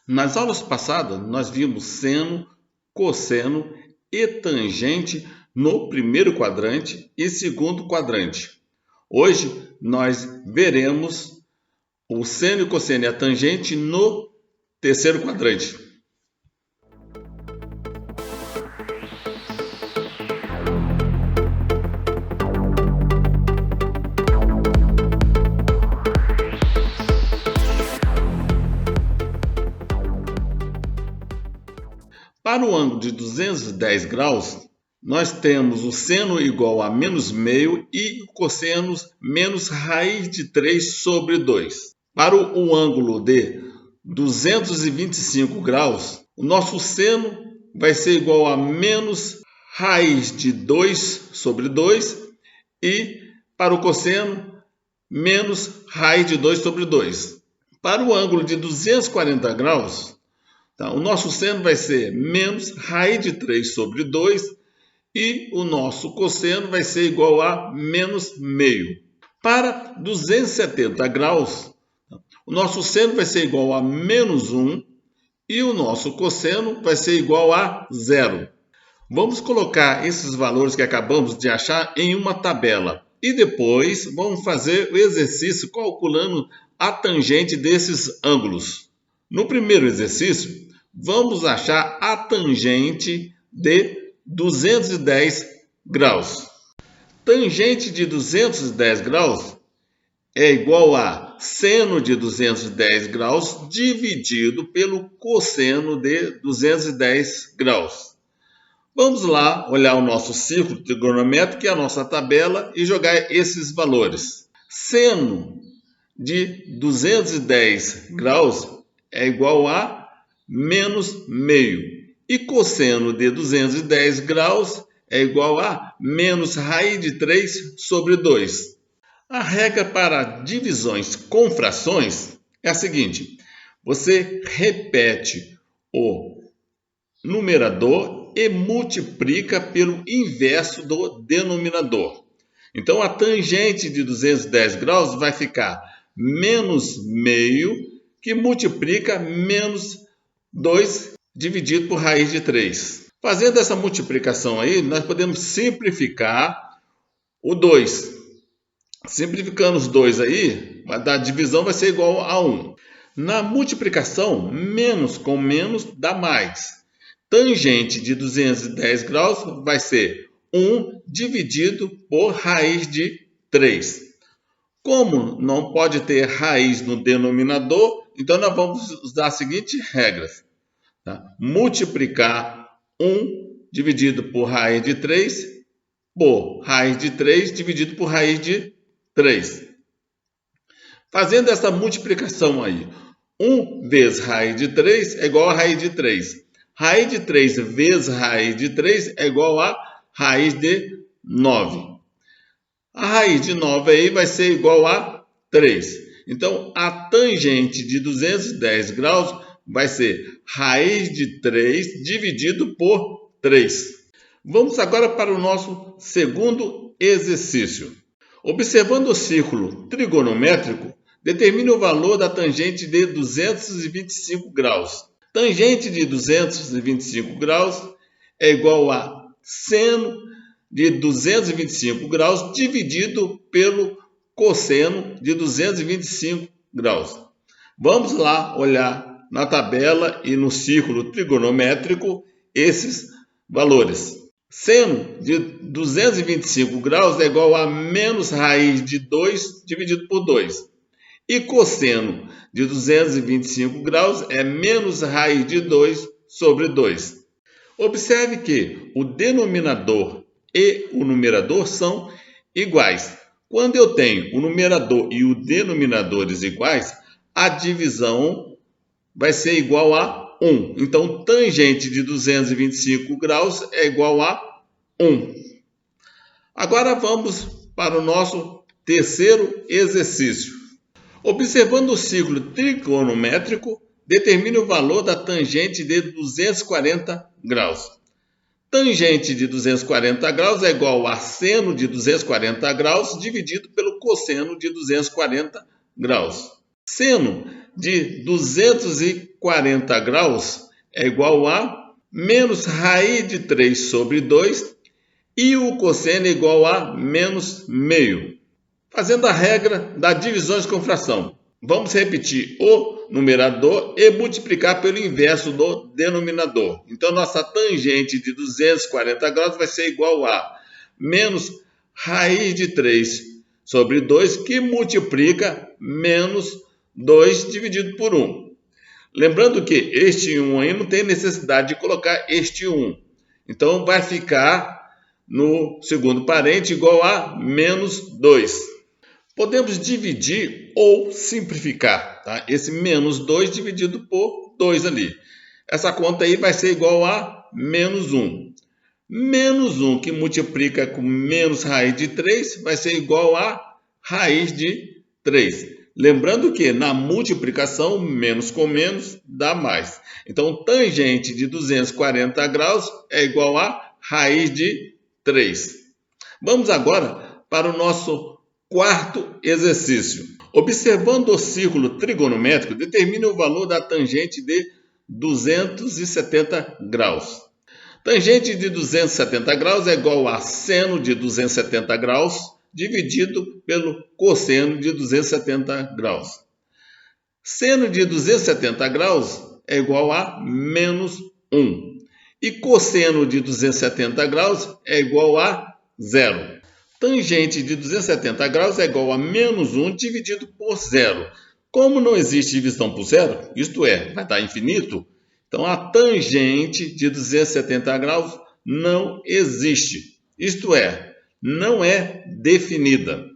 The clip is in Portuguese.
Nas aulas passadas, nós vimos seno, cosseno e tangente no primeiro quadrante e segundo quadrante. Hoje, nós veremos o seno, o cosseno e a tangente no terceiro quadrante. Para o ângulo de 210 graus, nós temos o seno igual a menos meio e o cosseno menos raiz de 3 sobre 2. Para o ângulo de 225 graus, o nosso seno vai ser igual a menos raiz de 2 sobre 2 e para o cosseno, menos raiz de 2 sobre 2. Para o ângulo de 240 graus, o nosso seno vai ser menos raiz de 3 sobre 2 e o nosso cosseno vai ser igual a menos meio. Para 270 graus, o nosso seno vai ser igual a menos 1 e o nosso cosseno vai ser igual a 0. Vamos colocar esses valores que acabamos de achar em uma tabela e depois vamos fazer o exercício calculando a tangente desses ângulos. No primeiro exercício, vamos achar a tangente de 210 graus. Tangente de 210 graus é igual a seno de 210 graus dividido pelo cosseno de 210 graus. Vamos lá olhar o nosso círculo trigonométrico e a nossa tabela e jogar esses valores. Seno de 210 graus é igual a menos meio. E cosseno de 210 graus é igual a menos raiz de 3 sobre 2. A regra para divisões com frações é a seguinte. Você repete o numerador e multiplica pelo inverso do denominador. Então, a tangente de 210 graus vai ficar menos meio, que multiplica menos 2 dividido por raiz de 3. Fazendo essa multiplicação aí, nós podemos simplificar o 2. Simplificando os 2 aí, a divisão vai ser igual a 1. Na multiplicação, menos com menos dá mais. Tangente de 210 graus vai ser 1 dividido por raiz de 3. Como não pode ter raiz no denominador, então nós vamos usar as seguintes regras. Multiplicar 1 dividido por raiz de 3 por raiz de 3 dividido por raiz de 3. Fazendo essa multiplicação aí, 1 vezes raiz de 3 é igual a raiz de 3. Raiz de 3 vezes raiz de 3 é igual a raiz de 9. A raiz de 9 aí vai ser igual a 3. Então, a tangente de 210 graus vai ser raiz de 3 dividido por 3. Vamos agora para o nosso segundo exercício. Observando o círculo trigonométrico, determine o valor da tangente de 225 graus. Tangente de 225 graus é igual a seno de 225 graus dividido pelo cosseno de 225 graus. Vamos lá olhar na tabela e no círculo trigonométrico esses valores. Seno de 225 graus é igual a menos raiz de 2 dividido por 2. E cosseno de 225 graus é menos raiz de 2 sobre 2. Observe que o denominador e o numerador são iguais. Quando eu tenho o numerador e o denominadores iguais, a divisão vai ser igual a 1. Então, tangente de 225 graus é igual a 1. Agora vamos para o nosso terceiro exercício. Observando o círculo trigonométrico, determine o valor da tangente de 240 graus. Tangente de 240 graus é igual a seno de 240 graus dividido pelo cosseno de 240 graus. Seno de 240 graus é igual a menos raiz de 3 sobre 2 e o cosseno é igual a menos meio. Fazendo a regra das divisões com fração, vamos repetir o numerador e multiplicar pelo inverso do denominador. Então, nossa tangente de 240 graus vai ser igual a menos raiz de 3 sobre 2, que multiplica menos 2 dividido por 1. Lembrando que este 1 aí não tem necessidade de colocar este 1. Então, vai ficar no segundo parente igual a menos 2. Podemos dividir ou simplificar, tá? Esse menos 2 dividido por 2 ali. Essa conta aí vai ser igual a menos 1. Menos 1 que multiplica com menos raiz de 3 vai ser igual a raiz de 3. Lembrando que na multiplicação, menos com menos dá mais. Então, tangente de 240 graus é igual a raiz de 3. Vamos agora para o nosso quarto exercício. Observando o círculo trigonométrico, determine o valor da tangente de 270 graus. Tangente de 270 graus é igual a seno de 270 graus dividido pelo cosseno de 270 graus. Seno de 270 graus é igual a menos 1. E cosseno de 270 graus é igual a 0. Tangente de 270 graus é igual a menos 1 dividido por 0. Como não existe divisão por zero, isto é, vai dar infinito, então a tangente de 270 graus não existe. Isto é, não é definida.